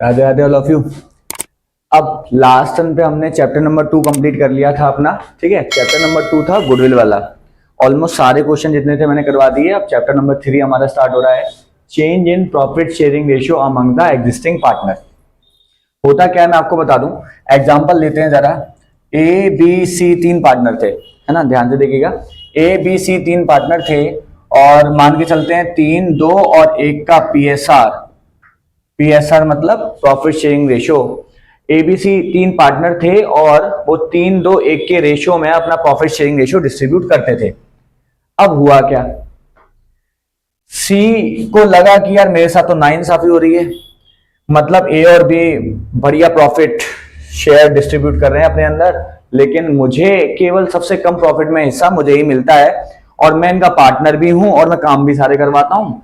Radhe Radhe all of you. अब last turn पे हमने चैप्टर नंबर 2 कंप्लीट कर लिया था अपना। ठीक है, चैप्टर नंबर 2 था गुडविल वाला। ऑलमोस्ट सारे क्वेश्चन जितने थे मैंने करवा दिए। अब चैप्टर नंबर 3 हमारा स्टार्ट हो रहा है, change in profit sharing ratio among the existing partner. होता क्या है मैं आपको बता दूं। एग्जाम्पल लेते हैं जरा। ए बी सी 3 पार्टनर थे, है ना, ध्यान से देखिएगा। ए बी सी 3 पार्टनर थे और मान के चलते हैं 3, 2 और 1 का पीएसआर। पीएसआर मतलब profit sharing ratio. ABC 3 partner थे और वो 3, 2, 1 के रेशियो में अपना प्रॉफिट शेयरिंग रेशियो डिस्ट्रीब्यूट करते थे। अब हुआ क्या, सी को लगा कि यार मेरे साथ तो नाइंसाफी हो रही है, मतलब ए और बी बढ़िया प्रॉफिट शेयर डिस्ट्रीब्यूट कर रहे हैं अपने अंदर, लेकिन मुझे केवल सबसे कम प्रॉफिट में हिस्सा मुझे ही मिलता है और मैं इनका पार्टनर भी हूं और मैं काम भी सारे करवाता हूं।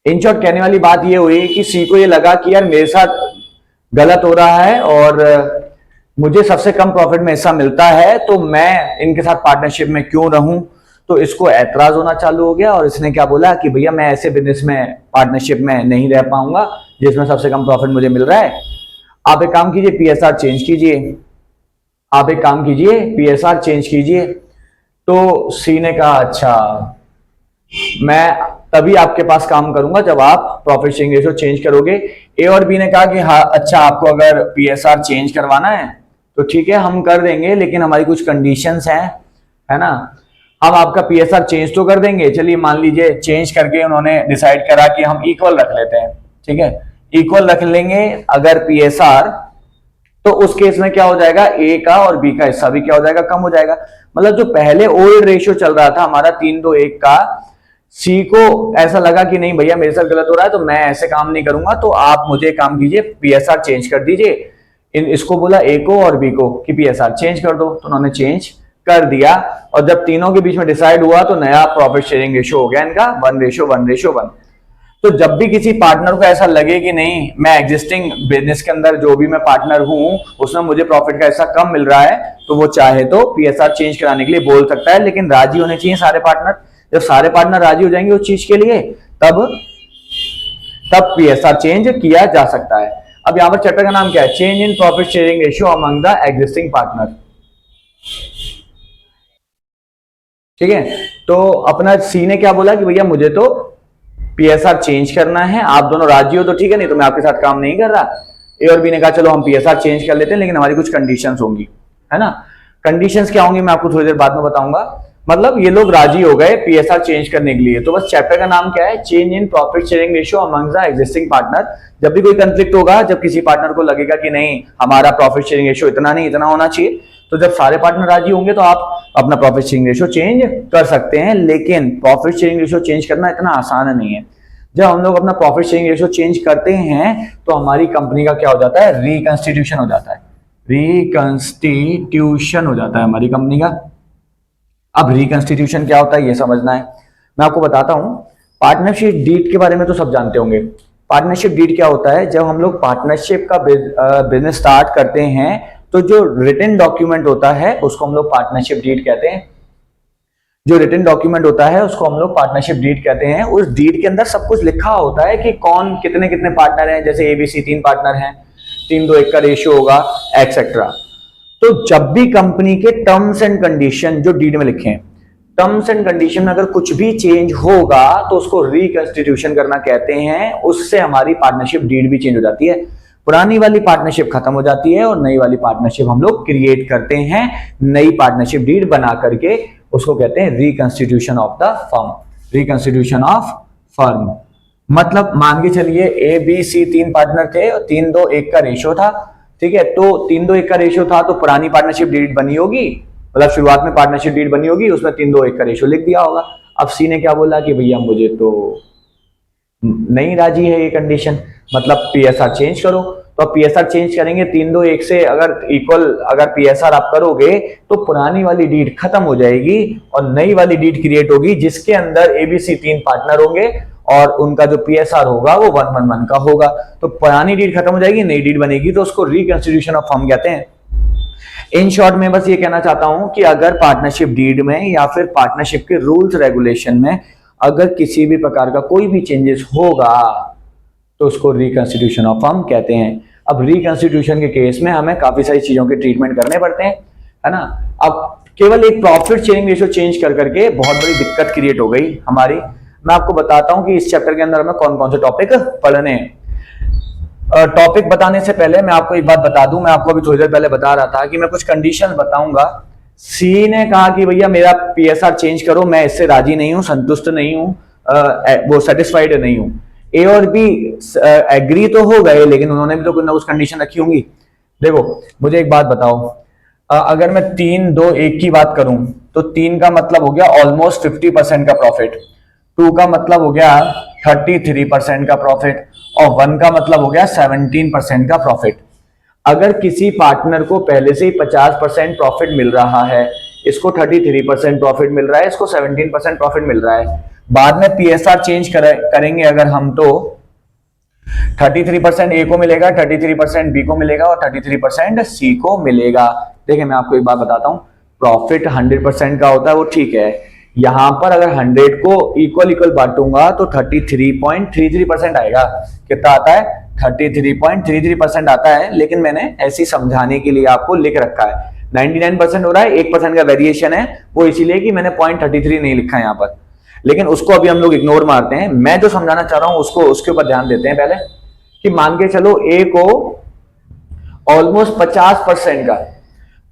इन शॉर्ट कहने वाली बात ये हुई कि सी को ये लगा कि यार मेरे साथ गलत हो रहा है और मुझे सबसे कम प्रॉफिट में हिस्सा मिलता है, तो मैं इनके साथ पार्टनरशिप में क्यों रहूं। तो इसको ऐतराज होना चालू हो गया और इसने क्या बोला कि भैया मैं ऐसे बिजनेस में पार्टनरशिप में नहीं रह पाऊंगा जिसमें सबसे कम प्रॉफिट मुझे मिल रहा है। आप एक काम कीजिए, पीएसआर चेंज कीजिए। आप एक काम कीजिए, पीएसआर चेंज कीजिए। तो सी ने कहा अच्छा, मैं तभी आपके पास काम करूंगा जब आप प्रॉफिट शेयरिंग रेशियो चेंज करोगे। ए और बी ने कहा कि हाँ अच्छा, आपको अगर पीएसआर चेंज करवाना है तो ठीक है हम कर देंगे, लेकिन हमारी कुछ कंडीशंस हैं, है ना। हम आपका पीएसआर चेंज तो कर देंगे, चलिए मान लीजिए चेंज करके उन्होंने डिसाइड करा कि हम इक्वल रख लेते हैं। ठीक है, इक्वल रख लेंगे अगर पीएसआर, तो उस केस में क्या हो जाएगा, ए का और बी का हिस्सा भी क्या हो जाएगा, कम हो जाएगा। मतलब जो पहले ओल्ड रेशियो चल रहा था हमारा 3, 2, 1 का, सी को ऐसा लगा कि नहीं भैया मेरे साथ गलत हो रहा है तो मैं ऐसे काम नहीं करूंगा, तो आप मुझे काम कीजिए, पीएसआर चेंज कर दीजिए। इसको बोला ए को और बी को कि पीएसआर चेंज कर दो, तो उन्होंने चेंज कर दिया। और जब तीनों के बीच में डिसाइड हुआ तो नया प्रॉफिट शेयरिंग रेशियो हो गया इनका 1:1:1। तो जब भी किसी पार्टनर को ऐसा लगे कि नहीं मैं एग्जिस्टिंग बिजनेस के अंदर जो भी मैं पार्टनर हूं उसमें मुझे प्रॉफिट का हिस्सा कम मिल रहा है, तो वो चाहे तो पीएसआर चेंज कराने के लिए बोल सकता है, लेकिन राजी होने चाहिए सारे पार्टनर। जब सारे पार्टनर राजी हो जाएंगे उस चीज के लिए, तब तब पीएसआर चेंज किया जा सकता है। अब यहां पर चैप्टर का नाम क्या है, change in profit sharing ratio among the existing partner. ठीक है, तो अपना सी ने क्या बोला कि भैया मुझे तो पीएसआर चेंज करना है, आप दोनों राजी हो तो ठीक है, नहीं तो मैं आपके साथ काम नहीं कर रहा। ए और बी ने कहा चलो हम पीएसआर चेंज कर लेते हैं, लेकिन हमारी कुछ कंडीशंस होंगी, है ना। कंडीशंस क्या होंगी मैं आपको थोड़ी देर बाद में बताऊंगा। मतलब ये लोग राजी हो गए पीएसआर चेंज करने के लिए। तो बस चैप्टर का नाम क्या है, change in profit sharing ratio among the existing partner. जब भी कोई कंफ्लिक्ट होगा, जब किसी पार्टनर को लगेगा कि नहीं हमारा प्रॉफिट शेयरिंग रेशियो इतना नहीं इतना होना चाहिए, तो जब सारे पार्टनर राजी होंगे तो आप अपना प्रॉफिट शेयरिंग रेशियो चेंज कर सकते हैं। लेकिन प्रॉफिट शेयरिंग रेशियो चेंज करना इतना आसान नहीं है। जब हम लोग अपना प्रॉफिट शेयरिंग रेशियो चेंज करते हैं तो हमारी कंपनी का क्या हो जाता है, रिकंस्टिट्यूशन हो जाता है। रिकंस्टिट्यूशन हो जाता है हमारी कंपनी का। अब रिकंस्टिट्यूशन क्या होता है ये समझना है, मैं आपको बताता हूं। पार्टनरशिप डीड के बारे में तो सब जानते होंगे। पार्टनरशिप डीड क्या होता है, जब हम लोग पार्टनरशिप का बिजनेस स्टार्ट करते हैं तो जो रिटन डॉक्यूमेंट होता है उसको हम लोग पार्टनरशिप डीड कहते हैं। जो रिटन डॉक्यूमेंट होता है उसको हम लोग पार्टनरशिप डीड कहते हैं। उस डीड के अंदर सब कुछ लिखा होता है कि कौन कितने कितने पार्टनर हैं, जैसे एबीसी 3 पार्टनर हैं, 3, 2, 1 का रेशियो होगा, एक्सेट्रा। तो जब भी कंपनी के टर्म्स एंड कंडीशन जो डीड में लिखे हैं, टर्म्स एंड कंडीशन में अगर कुछ भी चेंज होगा तो उसको रिकंस्टिट्यूशन करना कहते हैं। उससे हमारी पार्टनरशिप डीड भी चेंज हो जाती है। पुरानी वाली पार्टनरशिप खत्म हो जाती है और नई वाली पार्टनरशिप हम लोग क्रिएट करते हैं। नई पार्टनरशिप डीड बना करके उसको कहते हैं reconstitution of the firm. Reconstitution of firm मतलब मान के चलिए ए बी सी 3 पार्टनर थे और 3, 2, 1 का रेशियो था। ठीक है, तो 3, 2, 1 का रेशियो था तो पुरानी पार्टनरशिप डीड बनी होगी, मतलब शुरुआत में पार्टनरशिप डीड बनी होगी, उसमें 3, 2, 1 का रेशियो लिख दिया होगा। अब सी ने क्या बोला कि भैया मुझे तो नहीं राजी है ये कंडीशन, मतलब पीएसआर चेंज करो। तो अब पीएसआर चेंज करेंगे 3, 2, 1 से अगर इक्वल अगर पीएसआर आप करोगे तो पुरानी वाली डीड खत्म हो जाएगी और नई वाली डीड क्रिएट होगी जिसके अंदर एबीसी 3 पार्टनर होंगे और उनका जो पीएसआर होगा वो 1:1:1 का होगा। तो पुरानी डीड खत्म हो जाएगी, नई डीड बनेगी, तो उसको रिकंस्टिट्यूशन ऑफ फर्म कहते हैं। इन शॉर्ट में बस ये कहना चाहता हूं कि अगर पार्टनरशिप डीड में या फिर पार्टनरशिप के रूल्स रेगुलेशन में अगर किसी भी प्रकार का कोई भी चेंजेस होगा तो उसको रिकंस्टिट्यूशन ऑफ फर्म कहते हैं। अब रिकंस्टिट्यूशन के केस में हमें काफी सारी चीजों के ट्रीटमेंट करने पड़ते हैं, है ना। अब केवल एक प्रॉफिट शेयरिंग रेशियो चेंज कर करके बहुत बड़ी दिक्कत क्रिएट हो गई हमारी। मैं आपको बताता हूं कि इस चैप्टर के अंदर हमें कौन कौन से टॉपिक पढ़ने हैं। टॉपिक बताने से पहले मैं आपको एक बात बता दूं, मैं आपको अभी थोड़ी देर पहले बता रहा था कि मैं कुछ कंडीशंस बताऊंगा। सी ने कहा कि भैया मेरा पीएसआर चेंज करो, मैं इससे राजी नहीं हूं, संतुष्ट नहीं हूं, वो सेटिस्फाइड नहीं हूं। ए और बी एग्री तो हो गए, लेकिन उन्होंने भी तो कुछ ना कुछ कंडीशन रखी होंगी। देखो मुझे एक बात बताओ, अगर मैं 3-2-1 की बात करूं तो 3 का मतलब हो गया ऑलमोस्ट 50% का प्रॉफिट, 2 का मतलब हो गया 33% का प्रॉफिट, और 1 का मतलब हो गया 17% का प्रॉफिट। अगर किसी पार्टनर को पहले से ही 50% प्रॉफिट मिल रहा है, इसको 33% प्रॉफिट मिल रहा है, इसको 17% प्रॉफिट मिल रहा है, बाद में पीएसआर चेंज करेंगे अगर हम, तो 33% ए को मिलेगा, 33% बी को मिलेगा और 33% सी को मिलेगा। देखिए मैं आपको एक बात बताता हूं, प्रॉफिट 100% का होता है वो ठीक है, यहां पर अगर 100 को इक्वल इक्वल बांटूंगा तो 33.33% आएगा। कितना आता है? 33.33% आता है, लेकिन मैंने ऐसी समझाने के लिए आपको लिख रखा है। 99% हो रहा है, 1% का वेरिएशन है, वो इसीलिए कि मैंने 0.33 नहीं लिखा है यहां पर, लेकिन उसको अभी हम लोग इग्नोर मारते हैं। मैं जो समझाना चाह रहा हूं उसको उसके ऊपर ध्यान देते हैं पहले, कि मान के चलो ए को ऑलमोस्ट 50% का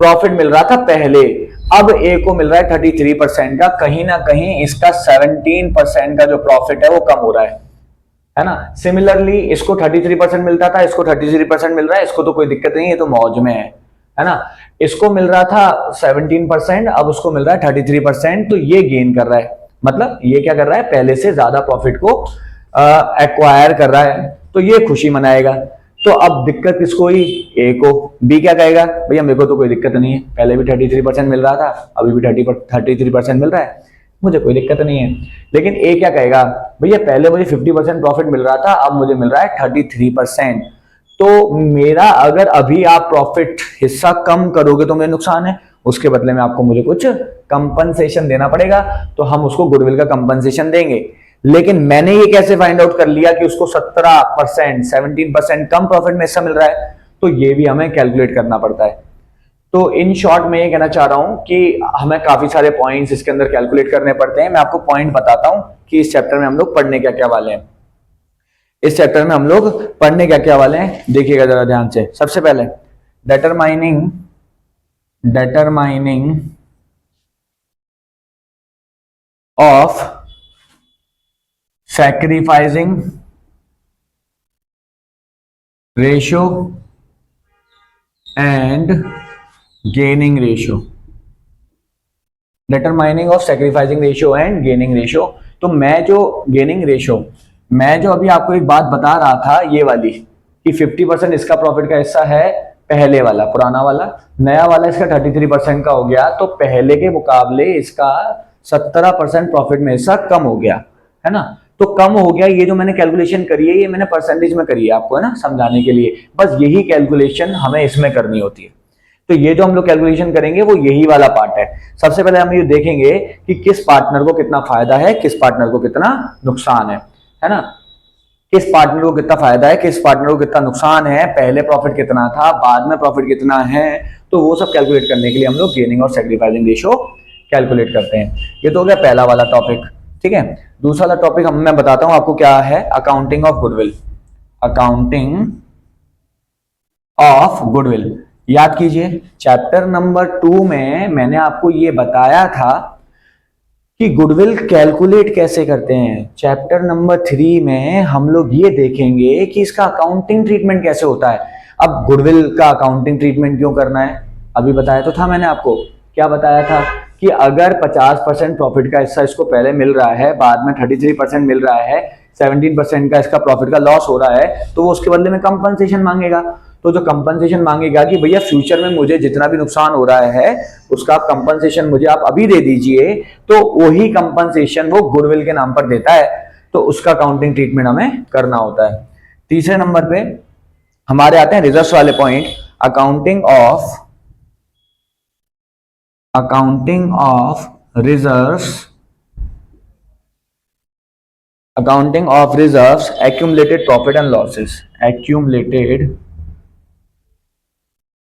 प्रॉफिट मिल रहा था पहले, अब ए को मिल रहा है 33% का, कहीं ना कहीं इसका 17% का जो प्रॉफिट है वो कम हो रहा है ना। सिमिलरली इसको 33% मिलता था, इसको 33% मिल रहा है, इसको तो कोई दिक्कत नहीं है, तो मौज में है ना। इसको मिल रहा था 17%, अब उसको मिल रहा है 33%, तो ये गेन कर रहा है, मतलब ये क्या कर रहा है, पहले से ज्यादा प्रॉफिट को एक्वायर कर रहा है, तो ये खुशी मनाएगा। तो अब दिक्कत किसको हुई? ए को। बी क्या कहेगा? भैया मेरे को तो कोई दिक्कत नहीं है, पहले भी 33% मिल रहा था, अभी भी 33% मिल रहा है, मुझे कोई दिक्कत नहीं है। लेकिन ए क्या कहेगा? भैया पहले मुझे 50% प्रॉफिट मिल रहा था, अब मुझे मिल रहा है 33%, तो मेरा अगर अभी आप प्रॉफिट हिस्सा कम करोगे तो मेरा नुकसान है, उसके बदले में आपको मुझे कुछ कंपनसेशन देना पड़ेगा, तो हम उसको गुडविल का कंपनसेशन देंगे। लेकिन मैंने ये कैसे फाइंड आउट कर लिया कि उसको 17% कम प्रॉफिट में हिस्सा मिल रहा है, तो ये भी हमें कैलकुलेट करना पड़ता है। तो इन शॉर्ट में ये कहना चाह रहा हूं कि हमें काफी सारे पॉइंट्स इसके अंदर कैलकुलेट करने पड़ते हैं। मैं आपको पॉइंट बताता हूं कि इस चैप्टर में हम लोग पढ़ने क्या क्या वाले हैं। इस चैप्टर में हम लोग पढ़ने क्या क्या वाले हैं, देखिएगा जरा ध्यान से। सबसे पहले determining of sacrificing ratio and gaining ratio. Determining of sacrificing ratio and gaining ratio. तो मैं जो गेनिंग रेशियो, मैं जो अभी आपको एक बात बता रहा था, ये वाली कि 50% इसका प्रॉफिट का हिस्सा है, पहले वाला पुराना वाला, नया वाला इसका 33% का हो गया, तो पहले के मुकाबले इसका 17% प्रॉफिट में हिस्सा कम हो गया, है ना। तो कम हो गया, ये जो मैंने कैलकुलेशन करी है ये मैंने परसेंटेज में करी है आपको, है ना, समझाने के लिए। बस यही कैलकुलेशन हमें इसमें करनी होती है। तो ये जो हम लोग कैलकुलेशन करेंगे वो यही वाला पार्ट है। सबसे पहले हम ये देखेंगे कि किस पार्टनर को कितना फायदा है, किस पार्टनर को कितना नुकसान है ना। किस पार्टनर को कितना फायदा है, किस पार्टनर को कितना नुकसान है, पहले प्रॉफिट कितना था, बाद में प्रॉफिट कितना है, तो वो सब कैलकुलेट करने के लिए हम लोग गेनिंग और सैक्रिफाइसिंग रेशियो कैलकुलेट करते हैं। ये तो हो गया पहला वाला टॉपिक, ठीक है। दूसरा वाला टॉपिक मैं बताता हूं आपको क्या है, accounting of goodwill. Accounting of goodwill, याद कीजिए चैप्टर नंबर 2 में मैंने आपको ये बताया था कि गुडविल कैलकुलेट कैसे करते हैं। चैप्टर नंबर 3 में हम लोग ये देखेंगे कि इसका अकाउंटिंग ट्रीटमेंट कैसे होता है। अब गुडविल का अकाउंटिंग ट्रीटमेंट क्यों करना है, अभी बताया तो था मैंने आपको। क्या बताया था कि अगर 50% प्रॉफिट का हिस्सा इसको पहले मिल रहा है, बाद में 33% मिल रहा है, 17% का इसका प्रॉफिट का लॉस हो रहा है, तो वो उसके बदले में कंपनसेशन मांगेगा। तो जो कंपनसेशन मांगेगा कि भैया फ्यूचर में मुझे जितना भी नुकसान हो रहा है उसका कंपनसेशन मुझे आप अभी दे दीजिए, तो वही कंपनसेशन वो गुडविल के नाम पर देता है, तो उसका अकाउंटिंग ट्रीटमेंट हमें करना होता है। तीसरे नंबर पे हमारे आते हैं रिजर्व्स वाले point. Accounting of reserves accounting of reserves, accumulated profit and losses,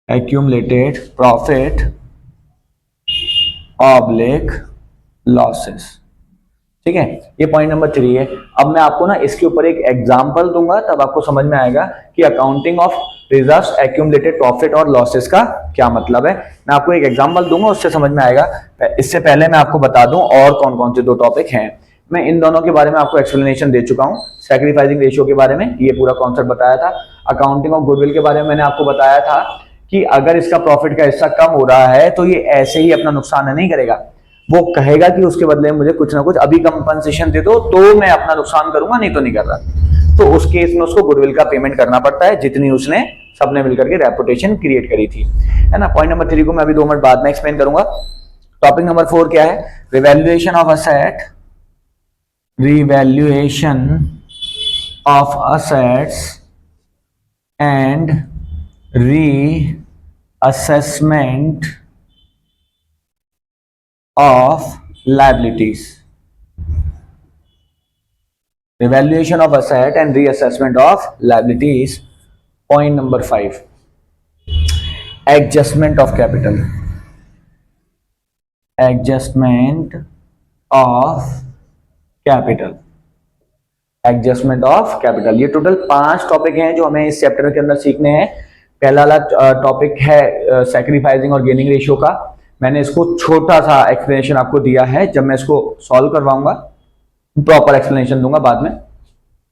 accumulated profit oblique losses. ठीक है, ये पॉइंट नंबर 3 है। अब मैं आपको ना इसके ऊपर एक एग्जांपल दूंगा, तब आपको समझ में आएगा कि accounting of reserves, accumulated profit और लॉसेस का क्या मतलब है। मैं आपको एक एग्जांपल दूंगा, उससे समझ में आएगा। इससे पहले मैं आपको बता दूं और कौन कौन से 2 टॉपिक हैं। मैं इन दोनों के बारे में आपको एक्सप्लेनेशन दे चुका हूं। सैक्रिफाइसिंग रेशियो के बारे में ये पूरा कॉन्सेप्ट बताया था। अकाउंटिंग ऑफ गुडविल के बारे में मैंने आपको बताया था कि अगर इसका प्रॉफिट का हिस्सा कम हो रहा है तो ये ऐसे ही अपना नुकसान नहीं करेगा, वो कहेगा कि उसके बदले में मुझे कुछ ना कुछ अभी कंपनसेशन दे दो, तो मैं अपना नुकसान करूंगा, नहीं तो नहीं कर रहा। तो उस केस में उसको गुडविल का पेमेंट करना पड़ता है, जितनी उसने सबने मिलकर के रेपुटेशन क्रिएट करी थी, है ना। पॉइंट नंबर 3 को मैं अभी 2 मिनट बाद में एक्सप्लेन करूंगा। टॉपिक नंबर 4 क्या है? Revaluation of asset, revaluation of assets and reassessment of liabilities, revaluation of asset and reassessment of liabilities. Point number 5, adjustment of capital, adjustment of capital, adjustment of capital. ये total 5 topic हैं जो हमें इस chapter के अंदर सीखने हैं। पहला वाला टॉपिक है सैक्रिफाइसिंग और गेनिंग रेशियो का। मैंने इसको छोटा सा एक्सप्लेनेशन आपको दिया है, जब मैं इसको सॉल्व करवाऊंगा प्रॉपर एक्सप्लेनेशन दूंगा बाद में।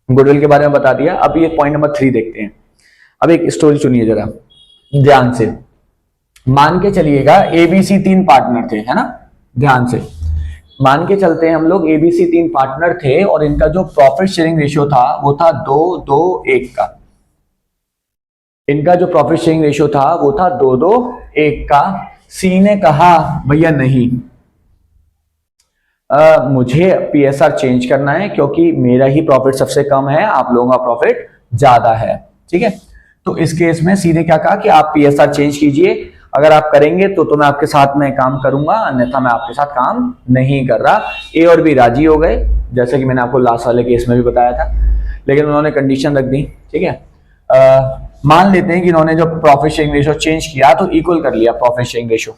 गुडविल के बारे में बता दिया। अब ये पॉइंट नंबर 3 देखते हैं। अब एक स्टोरी सुनिए जरा ध्यान से। मान के चलिएगा एबीसी 3 पार्टनर थे, है ना। ध्यान से मान के चलते हैं हम लोग, एबीसी 3 पार्टनर थे और इनका जो प्रॉफिट शेयरिंग रेशियो था वो था 2-2-1 का। इनका जो प्रॉफिट शेयरिंग रेशियो था वो था 2-2-1 का। सी ने कहा भैया नहीं, मुझे पीएसआर चेंज करना है क्योंकि मेरा ही प्रॉफिट सबसे कम है, आप लोगों का प्रॉफिट ज्यादा है। ठीक है, तो इस केस में सी ने क्या कहा कि आप पीएसआर चेंज कीजिए, अगर आप करेंगे तो मैं आपके साथ में काम करूंगा, अन्यथा मैं आपके साथ काम नहीं कर रहा। ए और बी राजी हो गए, जैसे कि मैंने आपको लास्ट वाले केस में भी बताया था, लेकिन उन्होंने कंडीशन रख दी। ठीक है, मान लेते हैं कि इन्होंने जो प्रॉफिट शेयरिंग रेशियो चेंज किया तो इक्वल कर लिया प्रॉफिट शेयरिंग रेशियो।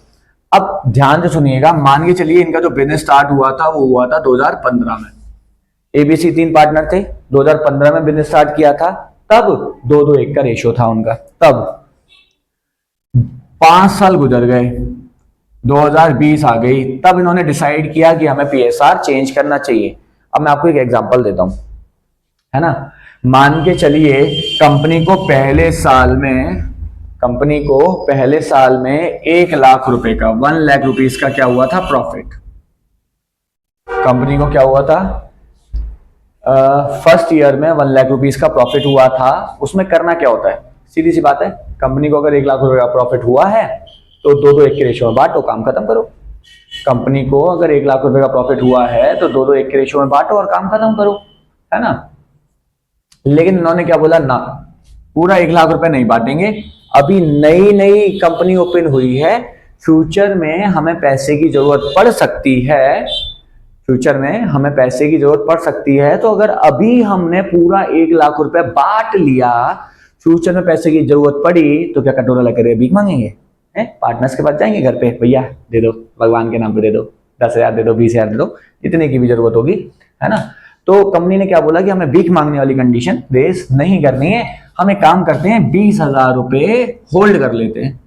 अब ध्यान से सुनिएगा, मान के चलिए इनका जो बिजनेस स्टार्ट हुआ था वो हुआ था 2015 में। एबीसी 3 पार्टनर थे, 2015 में बिजनेस स्टार्ट किया था, तब 2-2-1 का रेशियो था उनका। तब 5 साल गुजर गए, 2020 आ गई, तब इन्होंने डिसाइड किया कि हमें पीएसआर चेंज करना चाहिए। अब मैं आपको एक एग्जांपल देता हूं, है ना। मान के चलिए कंपनी को पहले साल में 1 लाख रुपए का, 1 लाख रुपीस का क्या हुआ था प्रॉफिट। कंपनी को क्या हुआ था, फर्स्ट ईयर में 1 लाख रुपीस का प्रॉफिट हुआ था। उसमें करना क्या होता है, सीधी सी बात है, कंपनी को अगर 1 लाख रुपए का प्रॉफिट हुआ है तो 2-2-1 के रेशियो में बांटो, काम खत्म करो। कंपनी को अगर 1 लाख रुपए का प्रॉफिट हुआ है तो 2-2-1 के रेशियो में बांटो और काम खत्म करो, है ना। लेकिन इन्होंने क्या बोला, ना, पूरा 1 लाख रुपए नहीं बांटेंगे, अभी नई कंपनी ओपन हुई है, फ्यूचर में हमें पैसे की जरूरत पड़ सकती है, तो अगर अभी हमने पूरा 1 लाख रुपए बांट लिया, फ्यूचर में पैसे की जरूरत पड़ी तो क्या कटोरा लेकर भीख मांगेंगे? पार्टनर्स के पास जाएंगे घर पे, भैया दे दो, भगवान के नाम पे दे दो, 10,000 दे दो, 20,000 दे दो, जितने की भी जरूरत होगी, है ना। तो कंपनी ने क्या बोला कि हमें भीख मांगने वाली कंडीशन रेस नहीं करनी है, हम एक काम करते हैं 20,000 रुपए होल्ड कर लेते हैं।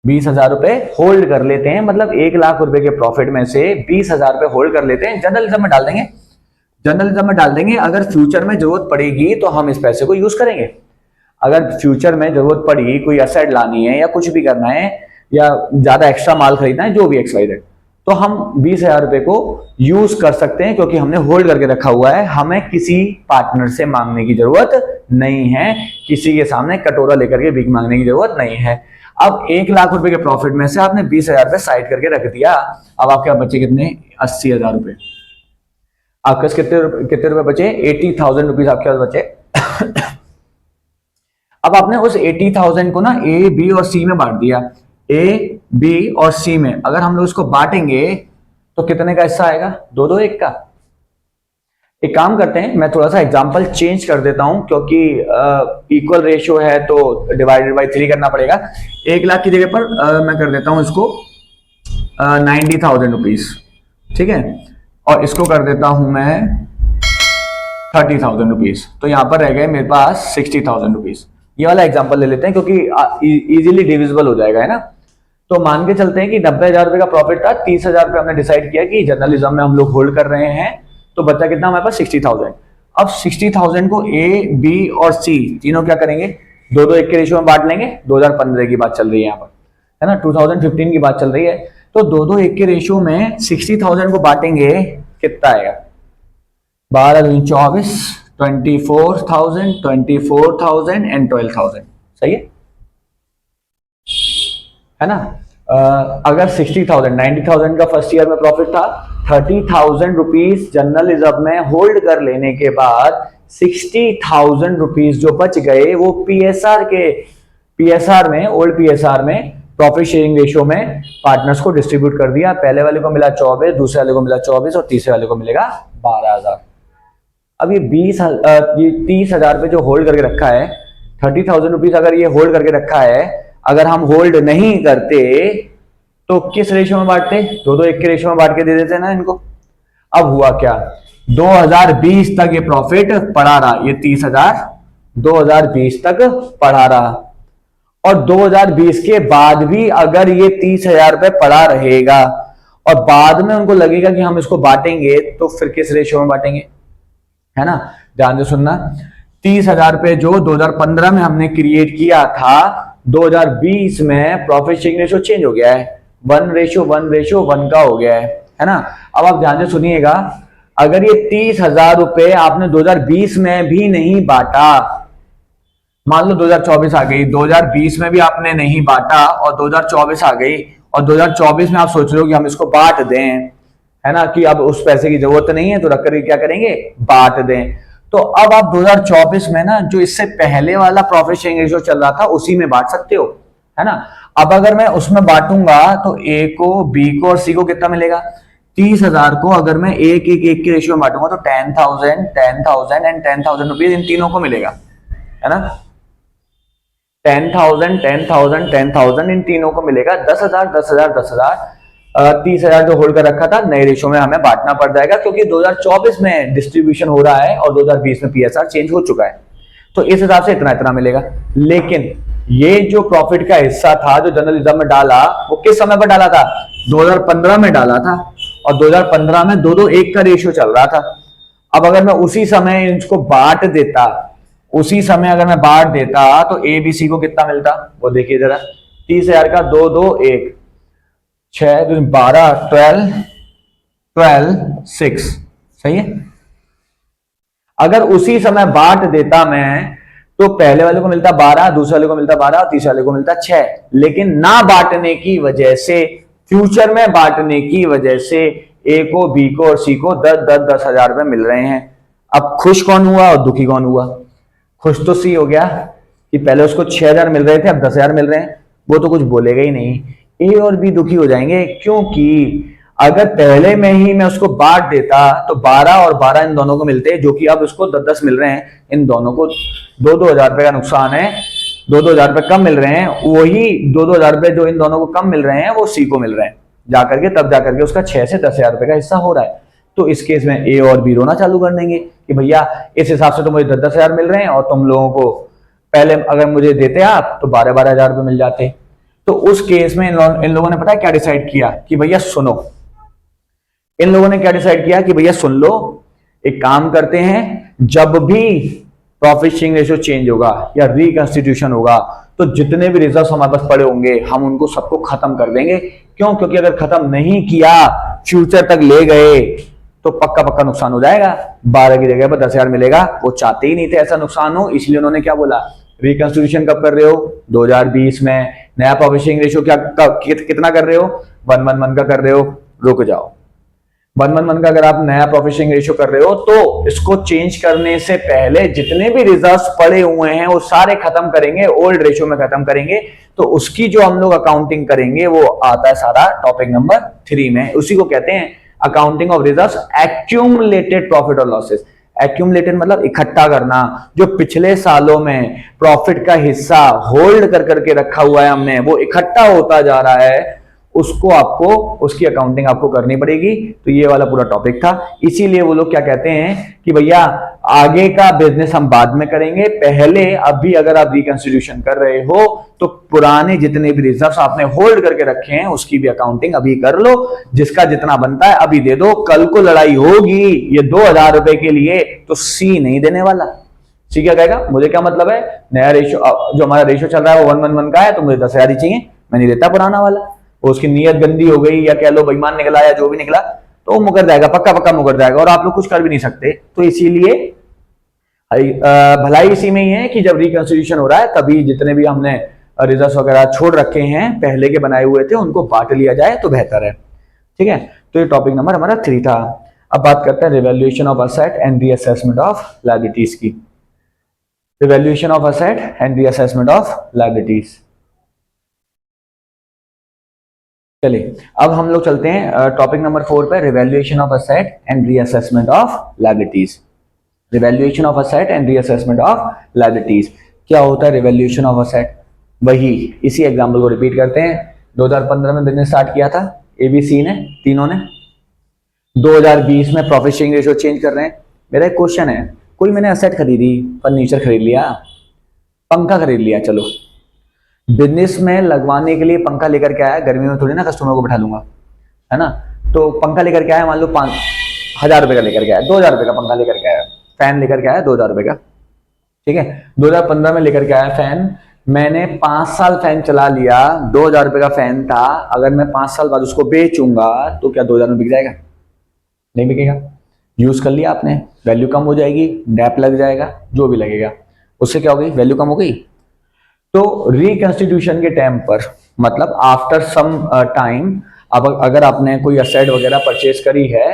20,000 रुपए होल्ड कर लेते हैं, मतलब 1 लाख रुपए के प्रॉफिट में से 20,000 रुपए होल्ड कर लेते हैं, जर्नलिज्म में डाल देंगे। अगर फ्यूचर में जरूरत पड़ेगी तो हम इस पैसे को यूज करेंगे। अगर फ्यूचर में जरूरत पड़ी, कोई एसेट लानी है या कुछ भी करना है या ज्यादा एक्स्ट्रा माल खरीदना है, जो भी XYZ, तो हम 20,000 रुपए को यूज कर सकते हैं क्योंकि हमने होल्ड करके रखा हुआ है, हमें किसी पार्टनर से मांगने की जरूरत नहीं है, किसी के सामने कटोरा लेकर के भीख मांगने की जरूरत नहीं है। अब 1 लाख रुपए के प्रॉफिट में से आपने 20,000 रुपए साइड करके रख दिया, अब आपके बचे कितने, 80,000 रुपए। आपके कितने रुपए बचे, 80,000 रुपीज आपके पास बचे। अब आपने उस 80,000 को ना A, B और C में बांट दिया। A, B और C में अगर हम लोग इसको बांटेंगे तो कितने का हिस्सा आएगा, 2-2-1 का। एक काम करते हैं, मैं थोड़ा सा एग्जांपल चेंज कर देता हूं क्योंकि इक्वल रेशियो है तो डिवाइडेड बाय 3 करना पड़ेगा। 1 लाख की जगह पर मैं कर देता हूं इसको 90,000 रुपीज, ठीक है, और इसको कर देता हूं मैं 30,000 रुपीज। तो यहां पर रह गए मेरे पास 60,000 रुपीज। ये वाला एग्जांपल ले लेते हैं क्योंकि इजीली डिविजिबल हो जाएगा, है ना। तो मान के चलते हैं कि 90,000 रुपए का प्रॉफिट था, 30,000 रुपए हमने डिसाइड किया कि जर्नलिज्म में हम लोग होल्ड कर रहे हैं, तो बचा कितना हमारे पास 60,000। अब 60,000 को ए, बी और सी तीनों क्या करेंगे, 2-2-1 के रेशियो में बांट लेंगे। 2015 की बात चल रही है यहाँ पर, है ना, 2015 की बात चल रही है। तो 2-2-1 के रेशियो में 60,000 को बांटेंगे, कितना आएगा, 12-24, 24,000, 24,000 एंड 12,000। सही है ना। अगर 60,000, 90,000 का फर्स्ट ईयर में प्रॉफिट था, 30,000 रुपीज जर्नलिज्म में होल्ड कर लेने के बाद 60,000 रुपीज जो बच गए वो पीएसआर में, ओल्ड पीएसआर में प्रॉफिट शेयरिंग रेशियो में पार्टनर्स को डिस्ट्रीब्यूट कर दिया। पहले वाले को मिला 24, दूसरे वाले को मिला 24 और तीसरे वाले को मिलेगा 12,000। अब ये 30,000 पे जो होल्ड करके रखा है, 30,000 रुपीज अगर ये होल्ड करके रखा है, अगर हम होल्ड नहीं करते तो किस रेशियो में बांटते, 2-2-1 के रेशियो में बांट के दे देते ना इनको। अब हुआ क्या, 2020 तक ये प्रॉफिट पड़ा रहा, ये 30,000 2020 तक पड़ा रहा, और 2020 के बाद भी अगर ये 30,000 रुपए पड़ा रहेगा और बाद में उनको लगेगा कि हम इसको बांटेंगे, तो फिर किस रेशियो में बांटेंगे, है ना। ध्यान से सुनना, 30,000 रुपए जो 2015 में हमने क्रिएट किया था, 2020 में प्रॉफिट शेयरिंग रेशियो चेंज हो गया है, 1:1:1 का हो गया है ना। अब आप ध्यान से सुनिएगा, अगर ये 30,000 रुपए आपने 2020 में भी नहीं बांटा, मान लो 2024 आ गई, 2020 में भी आपने नहीं बांटा और 2024 आ गई, और 2024 में आप सोच रहे हो कि हम इसको बांट दें, है ना, कि अब उस पैसे की जरूरत नहीं है तो रख करके क्या करेंगे, बांट दें। तो अब आप 2024 में ना जो इससे पहले वाला प्रॉफिट शेयरिंग रेशियो चल रहा था उसी में बांट सकते हो, है ना। अब अगर मैं उसमें बांटूंगा तो ए को, बी को और सी को कितना मिलेगा, 30,000 को अगर मैं 1-1-1 के रेशियो में बांटूंगा तो 10,000, 10,000 एंड 10,000 रुपीज इन तीनों को मिलेगा, है ना। 10,000, 10,000, 10,000 इन तीनों को मिलेगा। 10,000, 10,000, 10,000, 30,000 जो होल्ड कर रखा था नए रेशियो में हमें बांटना पड़ जाएगा, क्योंकि 2024 में डिस्ट्रीब्यूशन हो रहा है और 2020 में पीएसआर चेंज हो चुका है, तो इस हिसाब से इतना इतना मिलेगा। लेकिन ये जो प्रॉफिट का हिस्सा था जो जर्नलिज्म में डाला, वो किस समय पर डाला था, 2015 में डाला था, और 2015 में 2-2-1 का रेशियो चल रहा था। अब अगर मैं उसी समय इसको बांट देता, उसी समय अगर मैं बांट देता तो ए बी सी को कितना मिलता, वो देखिए जरा, 30,000 का 2-2-1, 6, 12, 12, 6, सही है। अगर उसी समय बांट देता मैं तो पहले वाले को मिलता 12, दूसरे वाले को मिलता 12 और तीसरे वाले को मिलता 6। लेकिन ना बांटने की वजह से, फ्यूचर में बांटने की वजह से ए को, बी को और सी को 10,000 रुपए मिल रहे हैं। अब खुश कौन हुआ और दुखी कौन हुआ, खुश तो सी हो गया कि पहले उसको 6,000 मिल रहे थे, अब 10,000 मिल रहे हैं, वो तो कुछ बोलेगा ही नहीं। ए और बी दुखी हो जाएंगे, क्योंकि अगर पहले में ही मैं उसको बांट देता तो 12 और 12 इन दोनों को मिलते, जो कि अब उसको 10-10 मिल रहे हैं। इन दोनों को 2-2 हजार रुपए का नुकसान है, 2-2 हजार रुपए कम मिल रहे हैं। वही 2-2 हजार रुपए जो इन दोनों को कम मिल रहे हैं वो सी को मिल रहे हैं, जाकर के तब जाकर के उसका 6 से 10,000 रुपए का हिस्सा हो रहा है। तो इस केस में ए और बी रोना चालू कर देंगे कि भैया इस हिसाब से तो मुझे 10-10 हजार मिल रहे हैं और तुम लोगों को पहले अगर मुझे देते आप तो 12-12 हजार रुपए मिल जाते। तो उस केस में इन लोगों ने पता है क्या डिसाइड किया कि भैया सुनो, इन लोगों ने क्या डिसाइड किया कि भैया सुन लो, एक काम करते हैं, जब भी प्रॉफिट शेयरिंग रेशियो चेंज होगा या रिकंस्टिट्यूशन होगा तो जितने भी रिजर्व हमारे पास पड़े होंगे हम उनको सबको खत्म कर देंगे। क्यों, क्योंकि अगर खत्म नहीं किया, फ्यूचर तक ले गए तो पक्का पक्का नुकसान हो जाएगा। 12 की जगह पर 10,000 मिलेगा, वो चाहते ही नहीं थे ऐसा नुकसान हो, इसलिए उन्होंने क्या बोला, रिकंस्टिट्यूशन कब कर रहे हो, 2020 में। नया प्रॉफिट शेयरिंग रेशियो कितना कर रहे हो, 1:1 का कर रहे हो, रुक जाओ। 1:1 का अगर आप नया प्रॉफिट शेयरिंग रेशियो कर रहे हो तो इसको चेंज करने से पहले जितने भी रिजर्व्स पड़े हुए हैं वो सारे खत्म करेंगे, ओल्ड रेशियो में खत्म करेंगे। तो उसकी जो हम लोग अकाउंटिंग करेंगे वो आता है सारा टॉपिक नंबर 3 में, उसी को कहते हैं accounting of reserves accumulated profit और लॉसेस। एक्यूमुलेटेड मतलब इकट्ठा करना, जो पिछले सालों में प्रॉफिट का हिस्सा होल्ड कर करके रखा हुआ है हमने, वो इकट्ठा होता जा रहा है, उसको आपको, उसकी अकाउंटिंग आपको करनी पड़ेगी। तो ये वाला पूरा टॉपिक था। इसीलिए वो लोग क्या कहते हैं कि भैया आगे का बिजनेस हम बाद में करेंगे, पहले अभी अगर आप रिकंस्टिट्यूशन कर रहे हो तो पुराने जितने भी रिजर्व्स आपने होल्ड करके रखे हैं उसकी भी अकाउंटिंग अभी कर लो, जिसका जितना बनता है अभी दे दो। कल को लड़ाई होगी ये 2000 रुपए के लिए तो सी नहीं देने वाला। सी क्या कहेगा, मुझे क्या मतलब है, नया रेशो जो हमारा रेशो चल रहा है वो 1:1 का है तो मुझे 10,000 ही चाहिए, मैं नहीं देता पुराना वाला। उसकी नीयत गंदी हो गई या कह लो बेईमान निकला या जो भी निकला तो मुकर जाएगा, पक्का पक्का मुकर जाएगा, और आप लोग कुछ कर भी नहीं सकते। तो इसीलिए भलाई इसी में ही है कि जब रिकंस्टिट्यूशन हो रहा है तभी जितने भी हमने रिजर्व वगैरह छोड़ रखे हैं पहले के बनाए हुए थे उनको बांट लिया जाए तो बेहतर है। ठीक है, तो ये टॉपिक नंबर हमारा 3 था। अब बात करते हैं revaluation of asset and reassessment of liabilities की। Revaluation of asset and reassessment of liabilities. चलिए अब हम लोग चलते हैं टॉपिक नंबर 4 पे, revaluation of asset and reassessment of liabilities. Revaluation of asset and reassessment of liabilities. क्या होता है रिवैल्यूएशन ऑफ असेट? वही इसी एग्जांपल को रिपीट करते हैं। 2015 में बिजनेस स्टार्ट किया था एबीसी ने, तीनों ने। 2020 में प्रॉफिट शेयरिंग रेशियो चेंज कर रहे हैं। मेरा एक क्वेश्चन है, कोई मैंने असेट खरीदी, फर्नीचर खरीद लिया, पंखा खरीद लिया, चलो बिजनेस में लगवाने के लिए पंखा लेकर के आया, गर्मी में थोड़ी ना कस्टमर को बैठा लूंगा, है ना। तो पंखा लेकर के आया, मान लो 5,000 रुपए का लेकर के आया, 2,000 रुपए का पंखा लेकर के आया, फैन लेकर के आया 2,000 रुपए का, ठीक है। 2015 में लेकर के आया फैन, मैंने 5 साल फैन चला लिया, 2,000 रुपए का फैन था, अगर मैं 5 साल बाद उसको बेचूंगा तो क्या 2,000 में बिक जाएगा? नहीं बिकेगा। यूज कर लिया आपने, वैल्यू कम हो जाएगी, डैप लग जाएगा, जो भी लगेगा, उससे क्या हो गई, वैल्यू कम हो गई। तो रिकंस्टिट्यूशन के टाइम पर, मतलब आफ्टर सम टाइम, अब अगर आपने कोई असेट वगैरह परचेज करी है,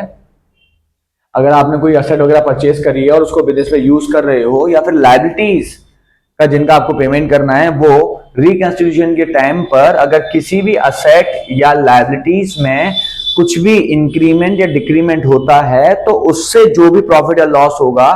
अगर आपने कोई असेट वगैरह परचेज करी है और उसको बिजनेस में यूज कर रहे हो, या फिर लायबिलिटीज का जिनका आपको पेमेंट करना है, वो रिकंस्टिट्यूशन के टाइम पर अगर किसी भी असेट या लायबिलिटीज में कुछ भी इंक्रीमेंट या डिक्रीमेंट होता है तो उससे जो भी प्रॉफिट या लॉस होगा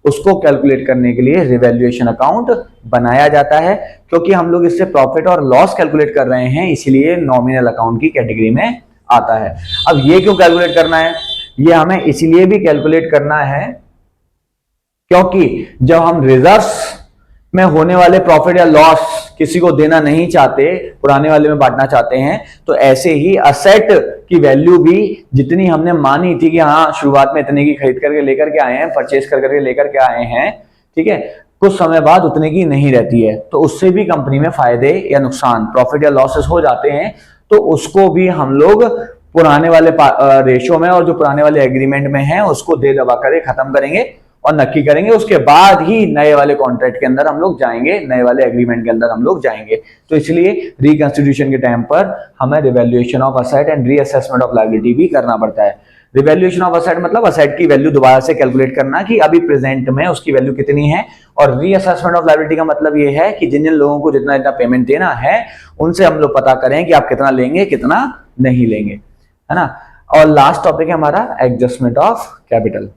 उसको कैलकुलेट करने के लिए रिवैल्यूएशन अकाउंट बनाया जाता है। क्योंकि हम लोग इससे प्रॉफिट और लॉस कैलकुलेट कर रहे हैं, इसलिए नॉमिनल अकाउंट की कैटेगरी में आता है। अब ये क्यों कैलकुलेट करना है? ये हमें इसलिए भी कैलकुलेट करना है क्योंकि जब हम रिजर्व्स में होने वाले प्रॉफिट या लॉस किसी को देना नहीं चाहते, पुराने वाले में बांटना चाहते हैं, तो ऐसे ही असेट की वैल्यू भी जितनी हमने मानी थी कि हाँ शुरुआत में इतने की खरीद करके लेकर के आए हैं, परचेज कर करके लेकर के आए हैं, ठीक है, कुछ समय बाद उतने की नहीं रहती है, तो उससे भी कंपनी में फायदे या नुकसान, प्रॉफिट या लॉसेस हो जाते हैं। तो उसको भी हम लोग पुराने वाले रेशो में और जो पुराने वाले एग्रीमेंट में है उसको दे दबा कर खत्म करेंगे और नक्की करेंगे, उसके बाद ही नए वाले कॉन्ट्रैक्ट के अंदर हम लोग जाएंगे, नए वाले एग्रीमेंट के अंदर हम लोग जाएंगे। तो इसलिए रिकंस्टिट्यूशन के टाइम पर हमें revaluation of asset and reassessment of liability भी करना पड़ता है। रिवैल्यूएशन ऑफ असेट मतलब असेट की वैल्यू दोबारा से कैलकुलेट करना कि अभी प्रेजेंट में उसकी वैल्यू कितनी है, और रीअसेसमेंट ऑफ लायबिलिटी का मतलब ये है कि जिन जिन लोगों को जितना जितना पेमेंट देना है उनसे हम लोग पता करें कि आप कितना लेंगे कितना नहीं लेंगे, है ना। और लास्ट टॉपिक है हमारा adjustment of capital.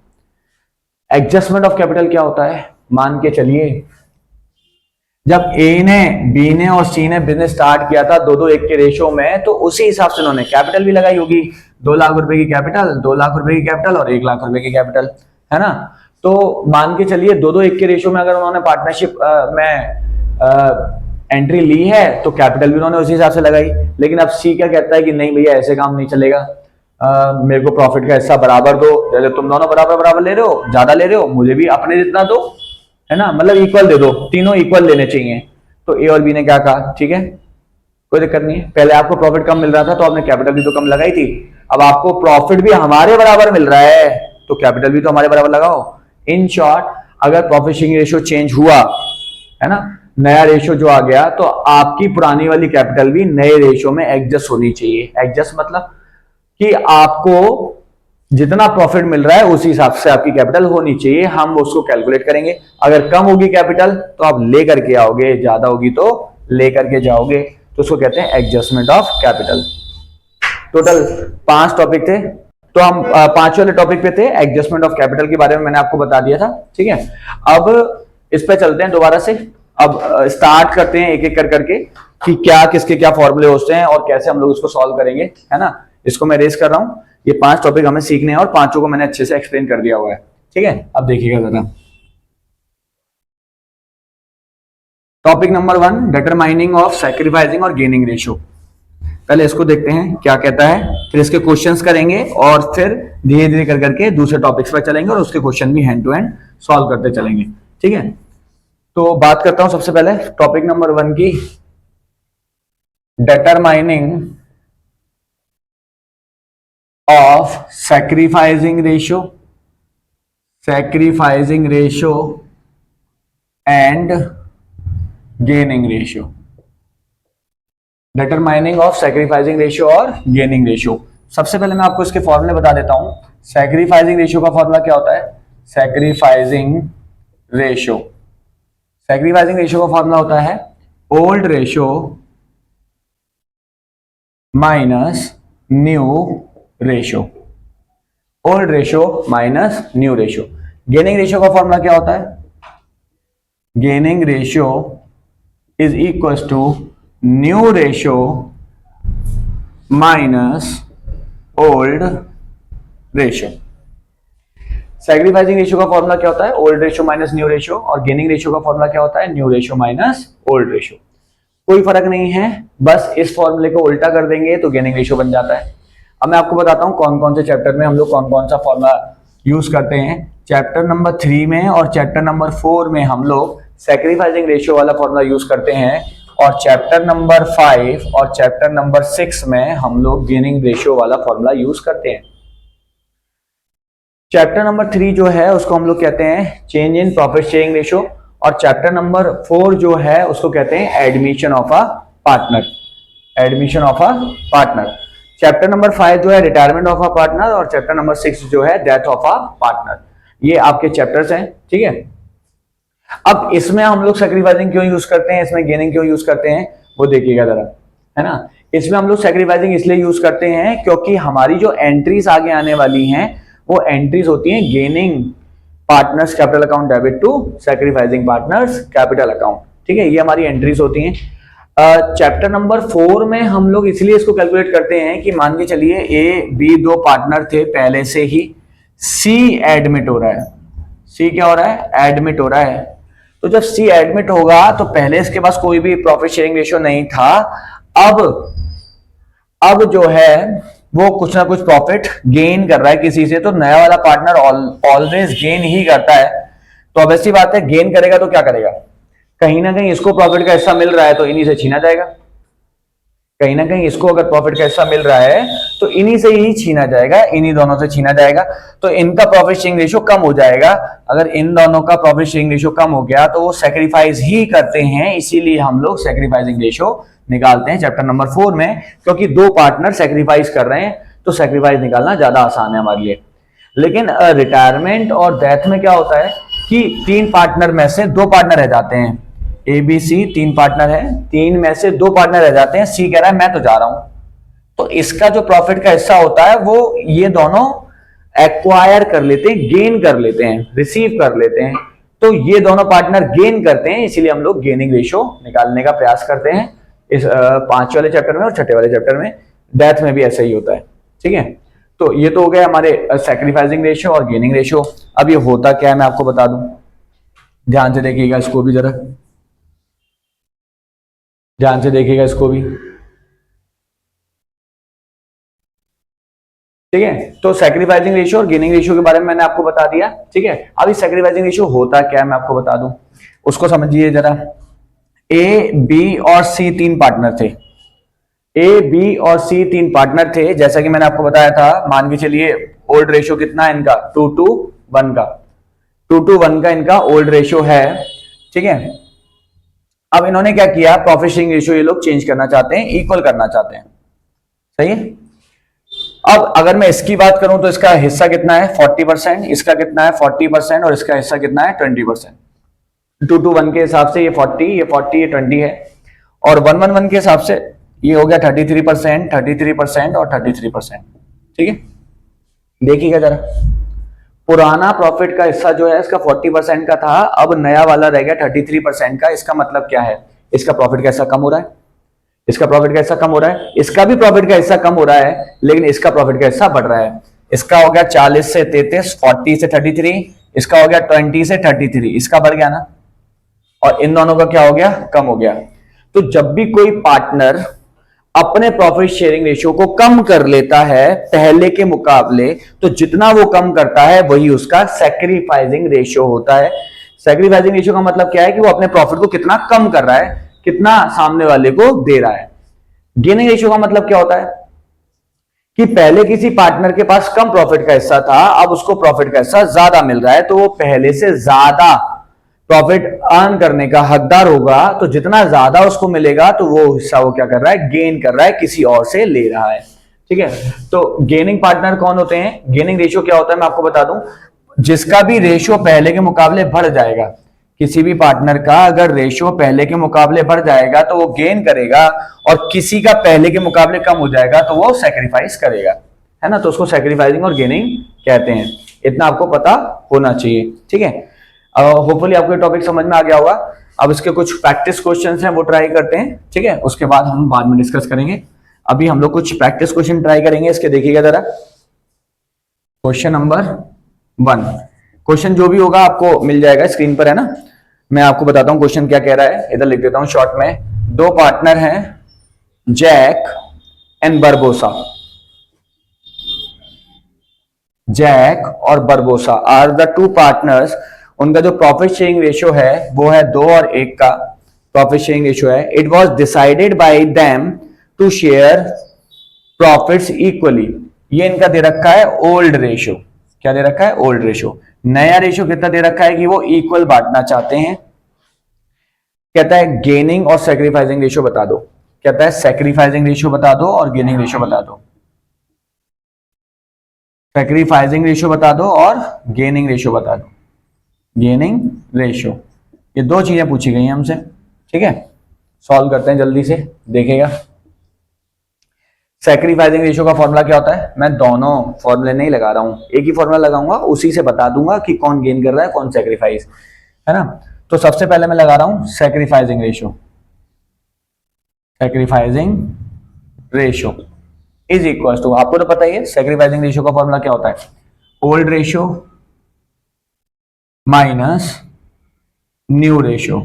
Adjustment of capital क्या होता है? मान के चलिए जब ए ने, बी ने और सी ने बिजनेस स्टार्ट किया था 2:1 के रेशो में, तो उसी हिसाब से उन्होंने कैपिटल भी लगाई होगी, 2 लाख रुपए की कैपिटल, 2 लाख रुपए की कैपिटल और 1 लाख रुपए की कैपिटल, है ना। तो मान के चलिए 2:1 के रेशो में अगर उन्होंने पार्टनरशिप में एंट्री ली है तो कैपिटल भी उन्होंने उसी हिसाब से लगाई। लेकिन अब सी क्या कहता है कि नहीं भैया ऐसे काम नहीं चलेगा, मेरे को प्रॉफिट का हिस्सा बराबर दो, जैसे तुम दोनों बराबर बराबर ले रहे हो, ज्यादा ले रहे हो, मुझे भी अपने जितना दो, है ना, मतलब इक्वल दे दो, तीनों इक्वल लेने चाहिए। तो ए और बी ने क्या कहा, ठीक है कोई दिक्कत नहीं है, पहले आपको प्रॉफिट कम मिल रहा था तो आपने कैपिटल भी तो कम लगाई थी, अब आपको प्रॉफिट भी हमारे बराबर मिल रहा है तो कैपिटल भी तो हमारे बराबर लगाओ। इन शॉर्ट अगर प्रॉफिट शेयरिंग रेशियो चेंज हुआ, है ना, नया रेशियो जो आ गया, तो आपकी पुरानी वाली कैपिटल भी नए रेशियो में एडजस्ट होनी चाहिए। एडजस्ट मतलब कि आपको जितना प्रॉफिट मिल रहा है उसी हिसाब से आपकी कैपिटल होनी चाहिए, हम उसको कैलकुलेट करेंगे। अगर कम होगी कैपिटल तो आप लेकर के आओगे, ज्यादा होगी तो लेकर के जाओगे, तो उसको कहते हैं adjustment of capital. Total 5 topic थे। तो हम 5 वाले टॉपिक पे थे, एडजस्टमेंट ऑफ कैपिटल के बारे में मैंने आपको बता दिया था, ठीक है। अब इस पे चलते हैं दोबारा से। अब स्टार्ट करते हैं एक एक कर करके कि क्या किसके क्या फॉर्मूले होते हैं और कैसे हम लोग इसको सॉल्व करेंगे, है ना। इसको मैं रेस कर रहा हूं, ये 5 टॉपिक हमें सीखने हैं और 5 को मैंने अच्छे से एक्सप्लेन कर दिया हुआ है, ठीक है। अब देखिएगा जरा topic number 1, determining of sacrificing और गेनिंग रेशियो। पहले इसको देखते हैं क्या कहता है, फिर इसके क्वेश्चंस करेंगे और फिर धीरे धीरे कर करके दूसरे टॉपिक्स पर चलेंगे और उसके क्वेश्चन भी हैंड टू हैंड सॉल्व करते चलेंगे, ठीक है। तो बात करता हूं सबसे पहले टॉपिक नंबर 1 की, determining of sacrificing ratio and gaining ratio. Determining of sacrificing ratio और गेनिंग रेशियो। सबसे पहले मैं आपको इसके फॉर्मूले बता देता हूं। सैक्रिफाइसिंग रेशियो का फॉर्मूला क्या होता है, सैक्रिफाइसिंग रेशियो का फॉर्मूला होता है old ratio minus new ratio, old ratio minus new ratio. Gaining ratio का फॉर्मूला क्या होता है, gaining ratio is equal to new ratio minus old ratio. Sacrificing ratio का फॉर्मूला क्या होता है, old ratio minus new ratio, और gaining ratio का फॉर्मूला क्या होता है, new ratio minus old ratio. कोई फर्क नहीं है, बस इस फॉर्मूले को उल्टा कर देंगे तो गेनिंग रेशियो बन जाता है। अब मैं आपको बताता हूं कौन कौन से चैप्टर में हम लोग कौन कौन सा फॉर्मूला यूज करते हैं। चैप्टर नंबर 3 में और चैप्टर नंबर 4 में हम लोग सैक्रिफाइसिंग रेशियो वाला फॉर्मूला यूज करते हैं, और चैप्टर नंबर 5 और चैप्टर नंबर 6 में हम लोग गेनिंग रेशियो वाला फॉर्मूला यूज करते हैं। चैप्टर नंबर 3 जो है उसको हम लोग कहते हैं change in profit sharing ratio, और चैप्टर नंबर 4 जो है उसको कहते हैं admission of a partner, chapter number 5 जो है रिटायरमेंट ऑफ अ पार्टनर, और चैप्टर नंबर 6 जो है डेथ ऑफ अ पार्टनर। ये आपके चैप्टर्स हैं, ठीक है। अब इसमें हम लोग सैक्रिफाइसिंग क्यों यूज करते हैं, इसमें गेनिंग क्यों यूज करते हैं, वो देखिएगा जरा, है ना। इसमें हम लोग सैक्रिफाइसिंग इसलिए यूज करते हैं क्योंकि हमारी जो एंट्रीज आगे आने वाली हैं वो एंट्रीज होती हैं gaining partners capital account debit to sacrificing partners capital account, ठीक है। ये हमारी एंट्रीज होती हैं। चैप्टर नंबर 4 में हम लोग इसलिए इसको कैलकुलेट करते हैं कि मान के चलिए ए बी 2 पार्टनर थे पहले से ही, सी एडमिट हो रहा है, सी क्या हो रहा है, एडमिट हो रहा है। तो जब सी एडमिट होगा तो पहले इसके पास कोई भी प्रॉफिट शेयरिंग रेशियो नहीं था, अब जो है वो कुछ ना कुछ प्रॉफिट गेन कर रहा है किसी से, तो नया वाला पार्टनर ऑलवेज गेन ही करता है। तो अब ऐसी बात है, गेन करेगा तो क्या करेगा, कहीं ना कहीं इसको प्रॉफिट का हिस्सा मिल रहा है तो इन्हीं से छीना जाएगा, कहीं ना कहीं इसको अगर प्रॉफिट का हिस्सा मिल रहा है तो इन्हीं से ही छीना जाएगा, इन्हीं दोनों से छीना जाएगा, तो इनका प्रॉफिट शेयरिंग रेशियो कम हो जाएगा। अगर इन दोनों का प्रॉफिट शेयरिंग रेशियो कम हो गया तो वो सैक्रिफाइस ही करते हैं, इसीलिए हम लोग सैक्रिफाइसिंग रेशियो निकालते हैं चैप्टर नंबर 4 में, क्योंकि 2 पार्टनर सैक्रिफाइस कर रहे हैं तो सैक्रिफाइस निकालना ज्यादा आसान है हमारे लिए। लेकिन रिटायरमेंट और डेथ में क्या होता है कि 3 पार्टनर में से 2 पार्टनर रह जाते हैं, ए बी सी 3 पार्टनर है, 3 में से 2 पार्टनर रह जाते हैं, सी कह रहा है मैं तो जा रहा हूं, तो इसका जो प्रॉफिट का हिस्सा होता है वो ये दोनों एक्वायर कर लेते हैं, गेन कर लेते हैं, रिसीव कर लेते हैं, तो ये दोनों पार्टनर गेन करते हैं, इसीलिए हम लोग गेनिंग रेशियो निकालने का प्रयास करते हैं इस 5 वाले चैप्टर में और 6 वाले चैप्टर में। डेथ में भी ऐसा ही होता है, ठीक है। तो ये तो हो गया हमारे सैक्रिफाइसिंग रेशियो और गेनिंग रेशियो। अब ये होता क्या है मैं आपको बता दूं, ध्यान से देखिएगा इसको भी, जरा ध्यान से देखिएगा इसको भी, ठीक है। तो सैक्रिफाइसिंग रेशियो और गेनिंग रेशियो के बारे में मैंने आपको बता दिया, ठीक है। अब इस सैक्रिफाइसिंग रेशियो होता क्या है मैं आपको बता दूं, उसको समझिए जरा। ए बी और सी 3 पार्टनर थे, ए बी और सी 3 पार्टनर थे, जैसा कि मैंने आपको बताया था। मान के चलिए ओल्ड रेशियो कितना है इनका, 2:1 का, 2:1 का इनका ओल्ड रेशियो है, ठीक है। अब इन्होंने क्या किया, प्रॉफिट शेयरिंग रेशियो ये लोग चेंज करना चाहते हैं, इक्वल करना चाहते हैं, सही है। अब अगर मैं इसकी बात करूं तो इसका हिस्सा कितना है 40%, इसका कितना है 40%, और इसका हिस्सा कितना है 20%। 2:1 के हिसाब से ये 40, ये 40, ये 20 है, और 1:1 के हिसाब से ये हो गया 33% और 33%, ठीक है। देखिएगा जरा, पुराना प्रॉफिट का हिस्सा जो है इसका 40% का था, अब नया वाला रह गया 33% का। इसका मतलब क्या है, इसका प्रॉफिट का हिस्सा कम हो रहा है, इसका प्रॉफिट का हिस्सा कम हो रहा है, इसका भी प्रॉफिट का हिस्सा कम हो रहा है, लेकिन इसका प्रॉफिट का हिस्सा बढ़ रहा है। इसका हो गया 40 से 33, 40 से 33, इसका हो गया 20 से 33, इसका बढ़ गया ना, और इन दोनों का क्या हो गया, कम हो गया। तो जब भी कोई पार्टनर अपने प्रॉफिट शेयरिंग रेशियो को कम कर लेता है पहले के मुकाबले, तो जितना वो कम करता है वही उसका सैक्रिफाइसिंग रेशियो होता है। सैक्रिफाइसिंग रेशियो का मतलब क्या है कि वो अपने प्रॉफिट को कितना कम कर रहा है, कितना सामने वाले को दे रहा है। गेनिंग रेशियो का मतलब क्या होता है कि पहले किसी पार्टनर के पास कम प्रॉफिट का हिस्सा था, अब उसको प्रॉफिट का हिस्सा ज्यादा मिल रहा है, तो वो पहले से ज्यादा प्रॉफिट अर्न करने का हकदार होगा। तो जितना ज्यादा उसको मिलेगा तो वो हिस्सा वो क्या कर रहा है, गेन कर रहा है, किसी और से ले रहा है। ठीक है, तो गेनिंग पार्टनर कौन होते हैं, गेनिंग रेशियो क्या होता है मैं आपको बता दूं, जिसका भी रेशियो पहले के मुकाबले बढ़ जाएगा, किसी भी पार्टनर का अगर रेशियो पहले के मुकाबले बढ़ जाएगा तो वो गेन करेगा, और किसी का पहले के मुकाबले कम हो जाएगा तो वो सैक्रिफाइस करेगा, है ना। तो उसको सैक्रिफाइसिंग और गेनिंग कहते हैं, इतना आपको पता होना चाहिए। ठीक है, होपफुली आपको ये टॉपिक समझ में आ गया होगा। अब इसके कुछ प्रैक्टिस क्वेश्चंस हैं वो ट्राई करते हैं, ठीक है, उसके बाद हम बाद में डिस्कस करेंगे। अभी हम लोग कुछ प्रैक्टिस क्वेश्चन ट्राई करेंगे, इसके देखिएगा जरा। क्वेश्चन नंबर 1, क्वेश्चन जो भी होगा आपको मिल जाएगा, स्क्रीन पर है ना। मैं आपको बताता हूं क्वेश्चन क्या कह रहा है, इधर लिख देता हूं शॉर्ट में। दो पार्टनर हैं, जैक एंड बरबोसा, जैक और Barbossa are the two partners. उनका जो प्रॉफिट शेयरिंग रेशियो है वो है 2 और 1 का प्रॉफिट शेयरिंग रेशियो है। It was decided by them to share profits equally. ये इनका दे रखा है ओल्ड रेशियो। क्या दे रखा है, ओल्ड रेशियो। नया रेशियो कितना दे रखा है कि वो इक्वल बांटना चाहते हैं। कहता है गेनिंग और सैक्रिफाइसिंग रेशियो बता दो। कहता है सैक्रिफाइसिंग रेशियो बता दो और गेनिंग रेशियो बता दो। सैक्रिफाइसिंग रेशियो बता दो और गेनिंग रेशियो बता दो। गेनिंग रेशियो, ये दो चीजें पूछी गई हैं हमसे। ठीक है, सॉल्व करते हैं जल्दी से, देखेगा। सैक्रिफाइसिंग रेशियो का फॉर्मूला क्या होता है, मैं दोनों फॉर्मूले नहीं लगा रहा हूं, एक ही फॉर्मूला लगाऊंगा, उसी से बता दूंगा कि कौन गेन कर रहा है कौन सैक्रिफाइस, है ना। तो सबसे पहले मैं लगा रहा हूं sacrificing ratio. Sacrificing ratio is equal to, आपको तो पता ही है सैक्रिफाइसिंग रेशियो का फॉर्मूला क्या होता है, old ratio minus new ratio.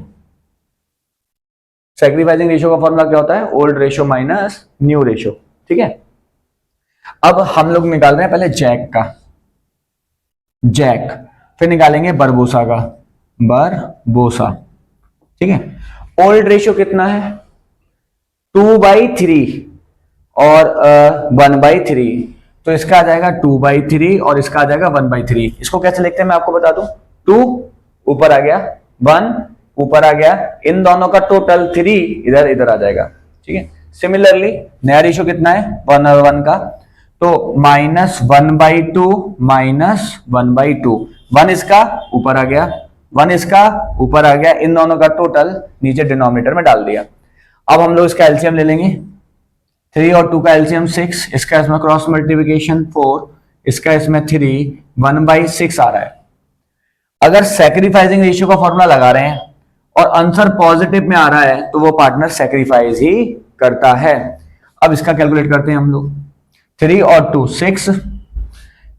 Sacrificing ratio का फॉर्मूला क्या होता है, old ratio minus new ratio. ठीक है, अब हम लोग निकाल रहे हैं पहले जैक का, जैक, फिर निकालेंगे बरबोसा का, बरबोसा। ठीक है, ओल्ड रेशियो कितना है 2/3 और 1/3, तो इसका आ जाएगा 2/3 और इसका आ जाएगा 1/3। इसको कैसे लिखते हैं मैं आपको बता दूं, 2 ऊपर आ गया, 1 ऊपर आ गया, इन दोनों का टोटल 3 इधर इधर आ जाएगा। ठीक है, सिमिलरली नया रेशियो कितना है 1 और 1 का, तो -1/2 -1/2, 1 इसका ऊपर आ गया, 1 इसका ऊपर आ गया, इन दोनों का टोटल नीचे डिनोमिनेटर में डाल दिया। अब हम लोग इसका एलसीएम ले लेंगे, 3 और 2 का एलसीएम 6, इसका इसमें क्रॉस मल्टीप्लिकेशन 4, इसका इसमें 3, 1/6 आ रहा है। अगर सैक्रिफाइसिंग रेशियो का फॉर्मूला लगा रहे हैं और आंसर पॉजिटिव में आ रहा है तो वो पार्टनर सैक्रिफाइस ही करता है। अब इसका कैलकुलेट करते हैं हम लोग, 3 और 2 6,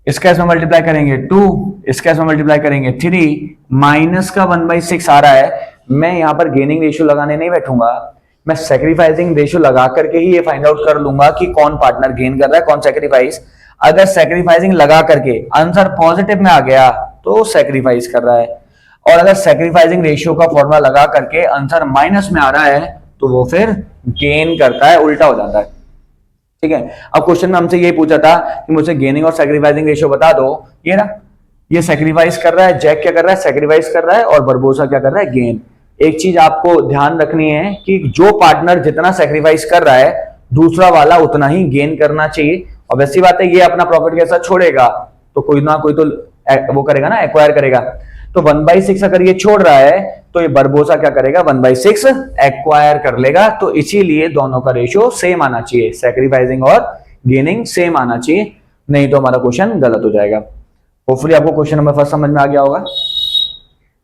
इसका इसमें मल्टीप्लाई करेंगे 2, इसका इसमें मल्टीप्लाई करेंगे 3, माइनस का 1/6 आ रहा है। मैं यहां पर गेनिंग रेशियो लगाने नहीं बैठूंगा, मैं सैक्रिफाइसिंग रेशियो लगा करके ही ये फाइंड आउट कर लूंगा कि कौन पार्टनर गेन कर रहा है कौन सैक्रिफाइस। अगर सैक्रिफाइसिंग लगा करके आंसर पॉजिटिव में आ गया तो सैक्रिफाइस कर रहा है, और अगर सैक्रिफाइसिंग रेशियो का फॉर्मूला लगा करके आंसर माइनस में आ रहा है तो वो फिर गेन करता है, उल्टा हो जाता है। ठीक है, अब क्वेश्चन में हमसे यही पूछा था कि मुझे गेनिंग और सैक्रिफाइसिंग रेशियो बता दो। ये ना, ये सैक्रिफाइस कर रहा है, जैक क्या कर रहा है सैक्रिफाइस कर रहा है, और बरबोसा क्या कर रहा है गेन। एक चीज आपको ध्यान रखनी है कि जो पार्टनर जितना सैक्रिफाइस कर रहा है दूसरा वाला उतना ही गेन करना चाहिए। और वैसी बात है, ये अपना प्रॉफिट कैसा छोड़ेगा तो कोई ना कोई तो वो करेगा ना, एक्वायर करेगा। तो 1/6 अगर ये छोड़ रहा है तो ये बरबोसा क्या करेगा 1/6 एक्वायर कर लेगा। तो इसीलिए दोनों का रेशियो सेम आना चाहिए, सैक्रिफाइसिंग और गेनिंग सेम आना चाहिए, नहीं तो हमारा क्वेश्चन गलत हो जाएगा। होपफुली आपको क्वेश्चन नंबर फर्स्ट समझ में आ गया होगा।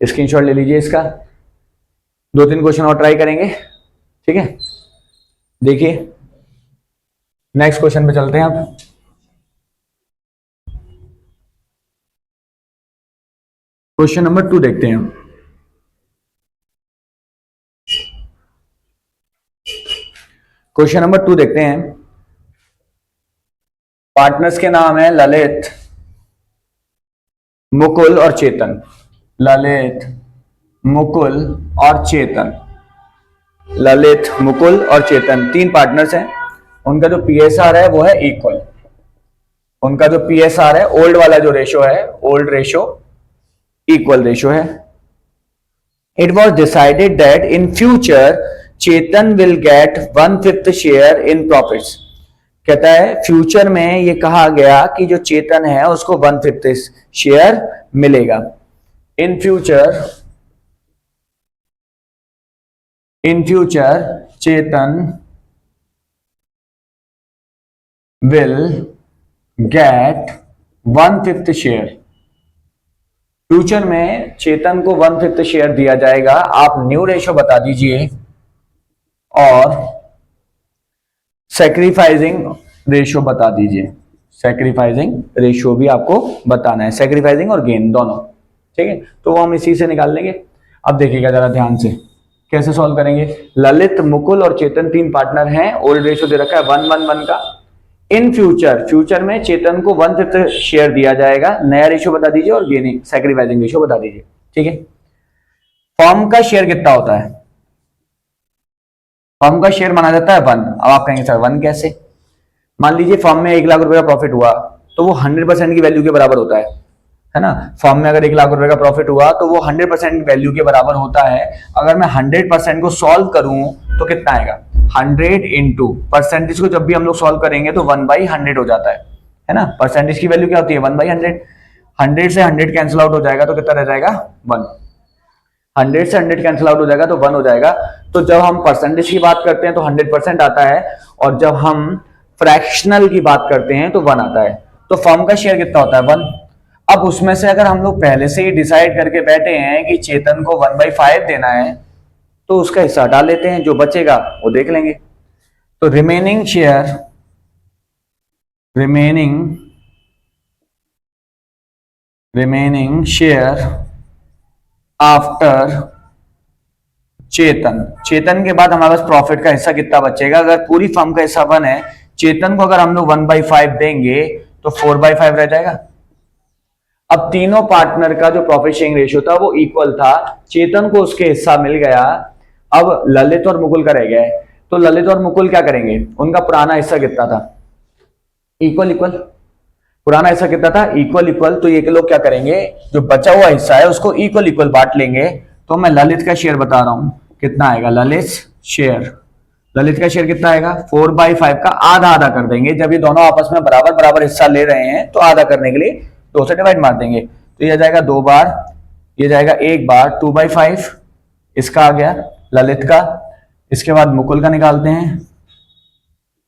स्क्रीनशॉट ले लीजिए इसका। 2-3 क्वेश्चन और ट्राई करेंगे, ठीक है। देखिए नेक्स्ट क्वेश्चन पे चलते हैं अब। क्वेश्चन नंबर 2 देखते हैं। क्वेश्चन नंबर 2 देखते हैं। पार्टनर्स के नाम है ललित, मुकुल और चेतन। ललित, मुकुल और चेतन। ललित, मुकुल और चेतन 3 पार्टनर्स हैं। उनका जो पीएसआर है वो है इक्वल। उनका जो पीएसआर है, ओल्ड वाला जो रेशो है, ओल्ड रेशो इक्वल रेशो है। It was decided that in future Chetan will get 1/5 share in profits. कहता है फ्यूचर में ये कहा गया कि जो चेतन है उसको 1/5 शेयर मिलेगा। In future Chetan will get 1/5 share. Future में चेतन को 1/5 शेयर दिया जाएगा। आप न्यू रेशो बता दीजिए और सैक्रिफाइसिंग रेशो बता दीजिए। सैक्रिफाइसिंग रेशो भी आपको बताना है, सैक्रिफाइसिंग और गेन दोनों, ठीक है। तो वो हम इसी से निकाल लेंगे। अब देखिएगा जरा ध्यान से कैसे सॉल्व करेंगे। ललित, मुकुल और चेतन 3 पार्टनर हैं। ओल्ड रेशो दे रखा है 1/1 का। इन फ्यूचर में चेतन को 1/5 शेयर दिया जाएगा। नया रेशो बता दीजिए और गेनिंग सैक्रिफाइसिंग रेशो बता दीजिए, ठीक है। फर्म का शेयर कितना होता है? फर्म का शेयर माना जाता है 1। अब आप कहेंगे सर 1 कैसे? मान लीजिए फर्म में 1 लाख रुपए का प्रॉफिट हुआ तो वो 100% की वैल्यू के बराबर होता है ना। फर्म में अगर 1 लाख रुपए का प्रॉफिट हुआ तो वो 100% वैल्यू के बराबर होता है। अगर मैं 100% को सॉल्व करूं तो कितना आएगा? 100 इंटू परसेंटेज को जब भी हम लोग सॉल्व करेंगे तो 1/100 हो जाता है ना। परसेंटेज की वैल्यू क्या होती है? 1/100। 100 से 100 कैंसिल आउट हो जाएगा तो कितना रह जाएगा? 1। 100 से 100 कैंसिल आउट हो जाएगा तो 1 हो जाएगा। तो जब हम परसेंटेज की बात करते हैं तो 100% आता है और जब हम फ्रैक्शनल की बात करते हैं तो 1 आता है। तो फर्म का शेयर कितना होता है? 1। अब उसमें से अगर हम लोग पहले से ही डिसाइड करके बैठे हैं कि चेतन को 1/5 देना है तो उसका हिस्सा हटा लेते हैं, जो बचेगा वो देख लेंगे। तो रिमेनिंग शेयर आफ्टर चेतन के बाद हमारे पास प्रॉफिट का हिस्सा कितना बचेगा? अगर पूरी फर्म का हिस्सा 1 है, चेतन को अगर हम लोग 1/5 देंगे तो 4/5 रह जाएगा। अब तीनों पार्टनर का जो प्रॉफिट शेयरिंग रेशियो था वो इक्वल था। चेतन को उसके हिस्सा मिल गया। अब ललित और मुकुल का रह गया है। तो ललित और मुकुल क्या करेंगे? उनका पुराना हिस्सा कितना था? इक्वल। पुराना हिस्सा कितना था? इक्वल। तो ये लोग क्या करेंगे? जो बचा हुआ हिस्सा है उसको इक्वल बांट लेंगे। तो मैं ललित का शेयर बता रहा हूं कितना आएगा। ललित का शेयर कितना आएगा? 4/5 का आधा कर देंगे। जब ये दोनों आपस में बराबर हिस्सा ले रहे हैं तो आधा करने के लिए 2 से डिवाइड मार देंगे। तो ये जाएगा 2 बार, ये जाएगा 1 बार, 2/5 इसका आ गया ललित का। इसके बाद मुकुल का निकालते हैं।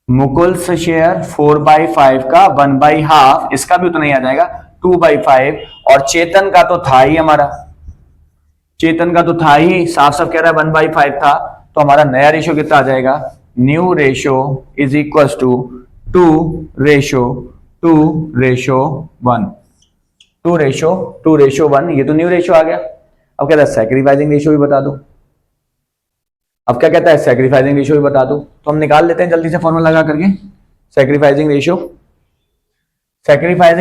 मुकुल से शेयर 4/5 का 1/2, इसका भी उतना ही आ जाएगा 2/5। और चेतन का तो था ही हमारा, साफ कह रहा है 1/5 था। तो हमारा नया रेशो कितना आ जाएगा? New ratio is equal to 2:1। 2:1, ये तो न्यू रेशो आ गया। अब कहता है सैक्रिफाइसिंग रेशो भी बता दो। अब क्या कहता है? सैक्रिफाइसिंग रेशो भी बता दो। तो हम निकाल लेते हैं जल्दी से फॉर्मूला लगा करके। Sacrificing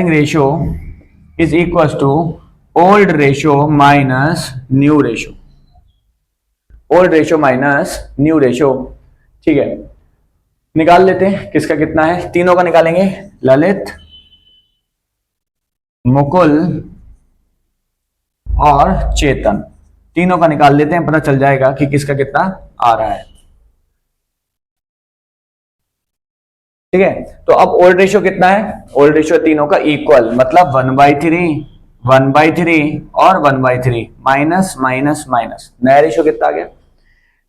ratio is equal to old ratio minus new ratio. ठीक है, निकाल लेते हैं किसका कितना है। तीनों का निकालेंगे, ललित, मुकुल और चेतन, तीनों का निकाल लेते हैं। पता चल जाएगा कि किसका कितना आ रहा है। ठीक है, तो अब ओल्ड रेशियो कितना है? ओल्ड रेशियो तीनों का इक्वल, मतलब 1/3 और 1/3 माइनस माइनस माइनस। नया रेशियो कितना आ गया?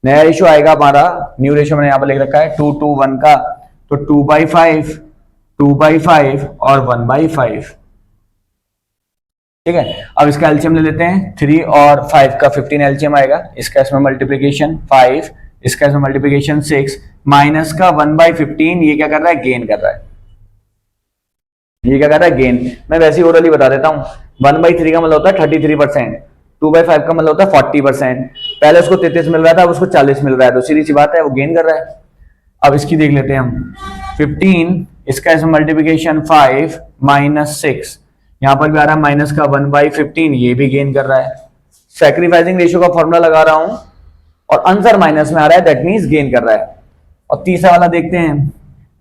नया रेशियो आएगा हमारा, न्यू रेशियो मैंने यहां पर लिख रखा है 2:1 का, तो 2/5 2/5 और 1/5। ठीक है, अब इसका एलसीएम ले लेते हैं। 3 और 5 का 15 एलसीएम आएगा, इसका इसमें मल्टीप्लीकेशन 5, इसका इसमें मल्टीप्लीकेशन 6, माइनस का 1/15। ये क्या कर रहा है, गेन कर रहा है। ये क्या कर रहा है, गेन। मैं वैसे ही ओरली बता देता हूं। 1/3 का मतलब होता है 33%, 2/5 का मतलब होता है 40%। पहले उसको 33 मिल रहा था, अब उसको 40 मिल रहा है, तो सीधी सी बात है वो गेन कर रहा है। अब इसकी देख लेते हैं हम। 15, इसका इसमें मल्टीप्लीकेशन 5 माइनस 6, यहां पर भी आ रहा है माइनस का 1/15, ये भी गेन कर रहा है। सैक्रिफाइसिंग रेशियो का फॉर्मूला लगा रहा हूं और आंसर माइनस में आ रहा है, दैट मींस गेन कर रहा है। और तीसरा वाला देखते हैं,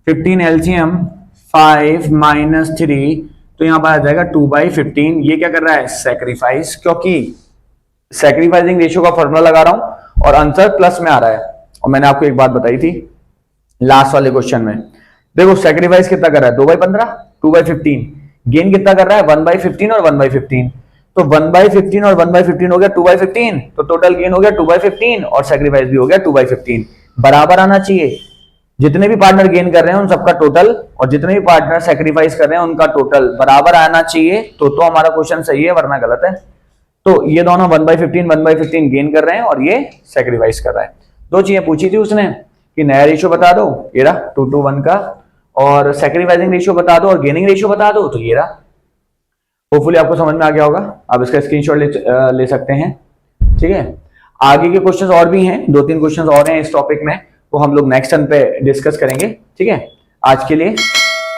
15 एलसीएम 5 माइनस 3, तो यहां पर आ जाएगा 2/15। ये क्या कर रहा है, सैक्रिफाइस, क्योंकि सैक्रिफाइसिंग रेशियो का फॉर्मूला लगा रहा हूं और आंसर प्लस में आ रहा है। और मैंने आपको एक बात बताई थी लास्ट वाले क्वेश्चन में, देखो सैक्रिफाइस कितना कर रहा है, 2/15, 2/15। गेन कितना कर रहा है, 1/15 और 1/15। तो 1/15 और 1/15 हो गया 2/15, तो टोटल गेन हो गया 2/15 और सैक्रिफाइस भी हो गया 2/15। बराबर आना चाहिए। जितने भी पार्टनर गेन कर रहे हैं उन सबका टोटल, और जितने भी पार्टनर सैक्रिफाइस कर रहे हैं उनका टोटल बराबर आना चाहिए, तो हमारा क्वेश्चन सही है, वरना गलत है। तो ये दोनों 1/15 गेन कर रहे हैं और ये सैक्रिफाइस कर रहा है। दो चीजें पूछी थी उसने कि नया रेशियो बता दो, ये रहा 2:1 का, और सैक्रिफाइसिंग रेशियो बता दो और गेनिंग रेशियो बता दो, तो ये रहा। होपफुली आपको समझ में आ गया होगा, आप इसका स्क्रीनशॉट ले सकते हैं। ठीक है, आगे के क्वेश्चंस और भी हैं, 2-3 क्वेश्चंस और हैं इस टॉपिक में, वो हम लोग नेक्स्ट टर्न पे डिस्कस करेंगे। ठीक है, आज के लिए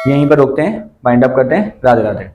यहीं पर रोकते हैं, वाइंड अप करते हैं। राधे राधे।